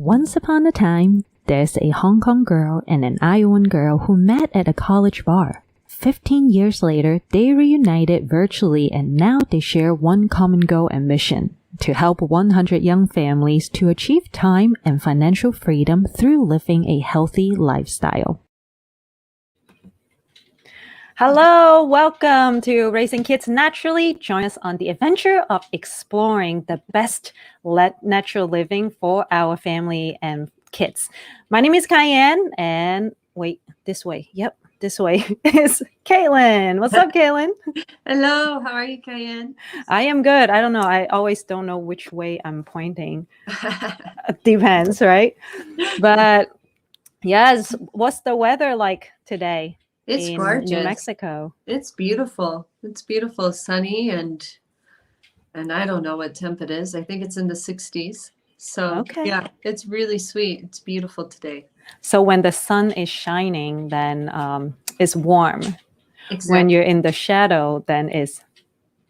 Once upon a time, there's a Hong Kong girl and an Iowan girl who met at a college bar. 15 years later, they reunited virtually and now they share one common goal and mission: to help 100 young families to achieve time and financial freedom through living a healthy lifestyle. Hello, welcome to Raising Kids Naturally. Join us on the adventure of exploring the best natural living for our family and kids. My name is Caitlin, and wait, this way. Yep, this way is Caitlin. What's up, Caitlin? Hello, how are you, Kaiyan? I am good. I don't know. I always don't know which way I'm pointing. Depends, right? But yes, what's the weather like today? It's in gorgeous. New Mexico. It's beautiful. It's beautiful, sunny, and I don't know what temp it is. I think it's in the 60s. So yeah, it's really sweet. It's beautiful today. So when the sun is shining, then it's warm. Exactly. When you're in the shadow, then it's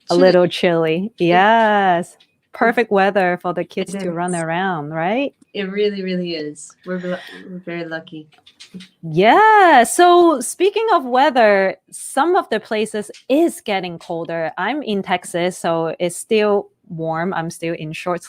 a little chilly. Yes. Perfect weather for the kids to run around, right? It really, really is. We're very lucky. Yeah. So speaking of weather, some of the places is getting colder. I'm in Texas, so it's still warm. I'm still in short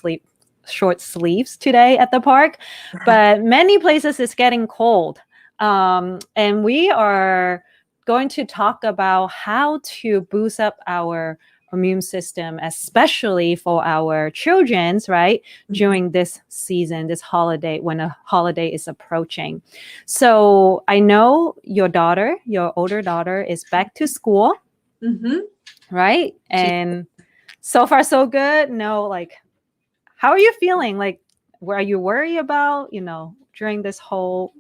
sleeves today at the park, but many places is getting cold. And we are going to talk about how to boost up our immune system, especially for our children's, right? During this season, this holiday, when a holiday is approaching. So I know your older daughter is back to school, right? And so far so good. No, like, how are you feeling? Like, are you worried about, during this whole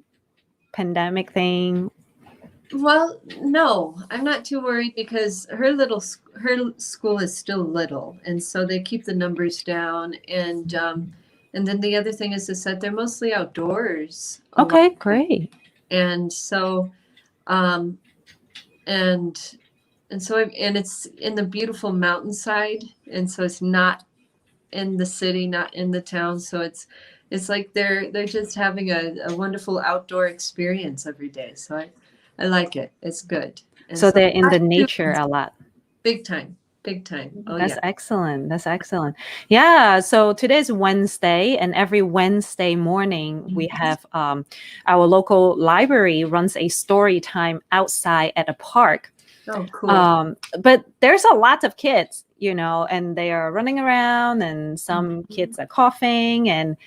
pandemic thing? Well, no, I'm not too worried because her school is still little, and so they keep the numbers down. And then the other thing is that they're mostly outdoors. Okay, great. And so, and it's in the beautiful mountainside, and so it's not in the city, not in the town. So it's like they're just having a wonderful outdoor experience every day. So I like it. It's good. And so they're in the nature a lot. Big time. Big time. Oh, that's excellent. That's excellent. Yeah. So today's Wednesday, and every Wednesday morning we have our local library runs a story time outside at a park. Oh, cool. But there's a lot of kids, and they are running around, and some kids are coughing, and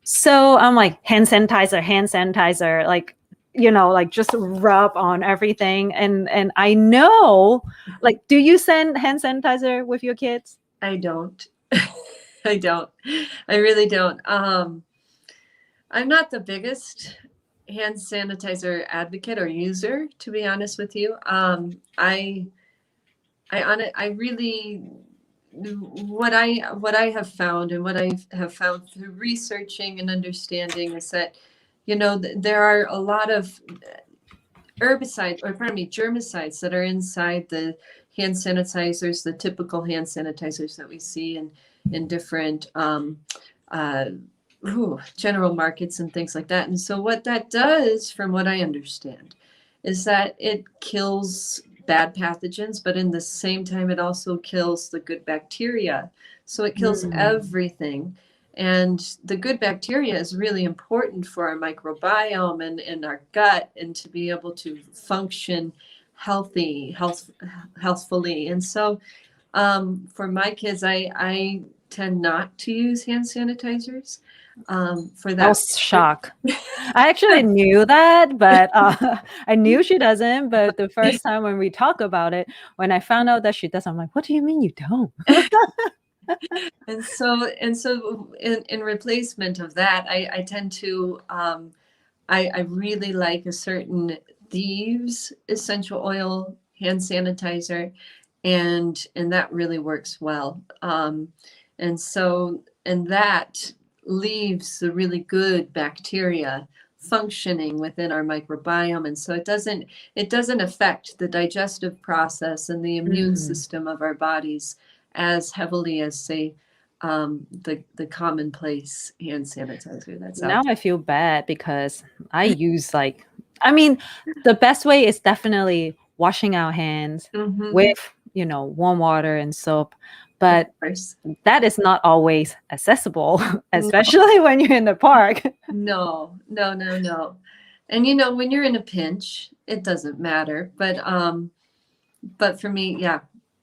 so I'm like, hand sanitizer, like, like just rub on everything. And I know, like, do you send hand sanitizer with your kids? I don't. I don't. I really don't. I'm not the biggest hand sanitizer advocate or user, to be honest with you. I really, what I have found, and what I have found through researching and understanding, is that there are a lot of germicides that are inside the hand sanitizers, the typical hand sanitizers that we see in different general markets and things like that. And so what that does, from what I understand, is that it kills bad pathogens, but in the same time, it also kills the good bacteria. So it kills everything. And the good bacteria is really important for our microbiome and our gut, and to be able to function healthfully. And so for my kids, I tend not to use hand sanitizers. For that, I was shocked. I actually knew that, but I knew she doesn't. But the first time when we talk about it, when I found out that she does, I'm like, what do you mean you don't? And so in replacement of that, I tend to I really like a certain Thieves essential oil hand sanitizer, and that really works well. And that leaves the really good bacteria functioning within our microbiome, and so it doesn't affect the digestive process and the immune system of our bodies as heavily as, say, the commonplace hand sanitizer that's Now out I feel bad because I use I mean, the best way is definitely washing our hands there. with, warm water and soap. Of But course. that is not always accessible, No, especially when you're in the park. no, no, no, no. And when you're in a pinch, it doesn't matter. But for me, yeah,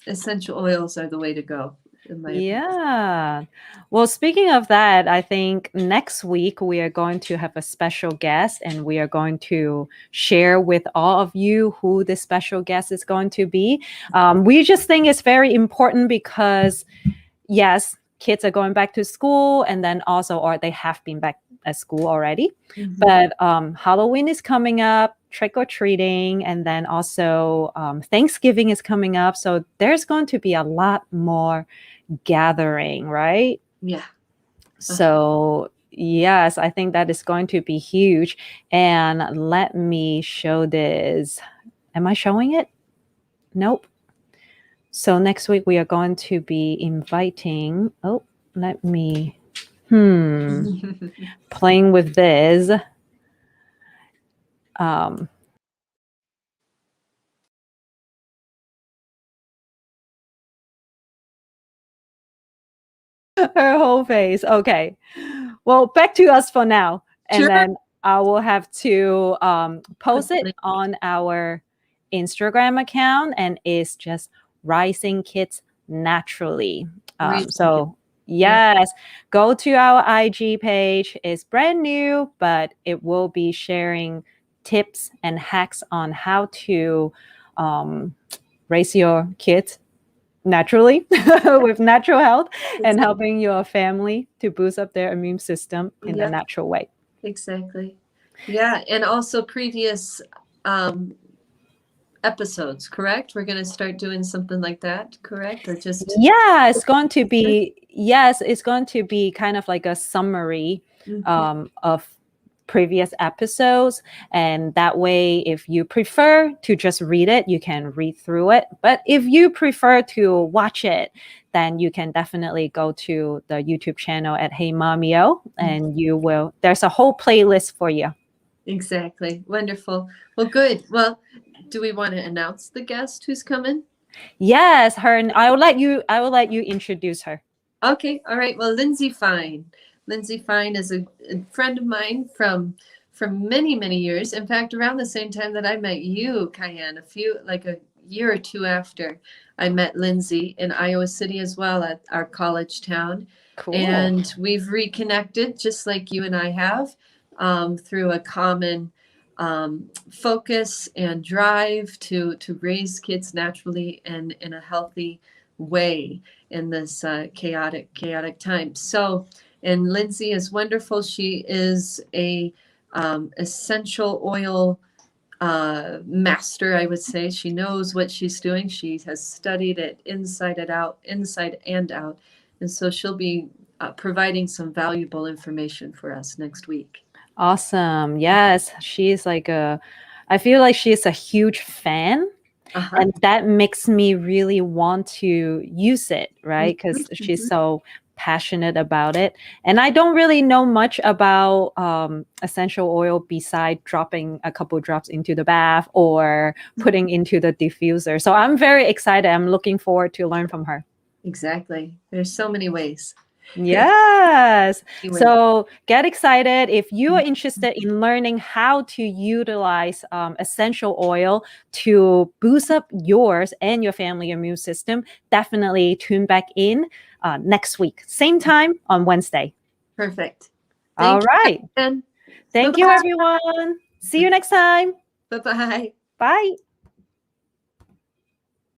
essential oils are the way to go, in my opinion. Yeah. Well, speaking of that, I think next week we are going to have a special guest and we are going to share with all of you who this special guest is going to be. We just think it's very important because, yes, kids are going back to school and then also, or they have been back at school already. Mhm. But Halloween is coming up, trick or treating, and then also Thanksgiving is coming up. So there's going to be a lot more gathering, right? Yeah. So, yes, I think that is going to be huge. And let me show this. Am I showing it? Nope. So, next week we are going to be inviting. Oh, let me. Playing with this. Um, her whole face. Okay. Well, back to us for now. And Sure. then I will have to post it Link. on our Instagram account, and it's just Rising Kids Naturally. Raise So, Yeah. yes, go to our IG page. It's brand new, but it will be sharing tips and hacks on how to raise your kids naturally with natural health and Exactly. helping your family to boost up their immune system in a Yep. natural way. Exactly. Yeah, and also previous um, episodes, correct? We're going to start doing something like that, correct? Or just. Yeah, it's going to be, yes, it's going to be kind of like a summary Mhm. of previous episodes. And that way, if you prefer to just read it, you can read through it. But if you prefer to watch it, then you can definitely go to the YouTube channel at Hey Momio and there's a whole playlist for you. Exactly. Wonderful. Well, good. Well, do we want to announce the guest who's coming? Yes, her. I will let you introduce her. Okay. All right. Well, Lindsay Fine. Lindsay Fine is a friend of mine from many, many years. In fact, around the same time that I met you, Kaiyan, like a year or two after, I met Lindsay in Iowa City as well at our college town. Cool. And we've reconnected just like you and I have through a common focus and drive to raise kids naturally and in a healthy way in this chaotic time. So, and Lindsay is wonderful. She is a essential oil master, I would say. She knows what she's doing. She has studied it inside and out, and so she'll be providing some valuable information for us next week. Awesome. Yes, I feel like she's a huge fan. Uh-huh. And that makes me really want to use it, right? Because she's Mhm. so passionate about it. And I don't really know much about essential oil beside dropping a couple drops into the bath or putting into the diffuser. So I'm very excited. I'm looking forward to learn from her. Exactly. There's so many ways. Yes. Anyway. So get excited. If you are interested in learning how to utilize essential oil to boost up yours and your family immune system, definitely tune back in next week, same time on Wednesday. Perfect. All Thank you, right. Jen. Thank you, Bye-bye. everyone. See you next time. Bye-bye. Bye.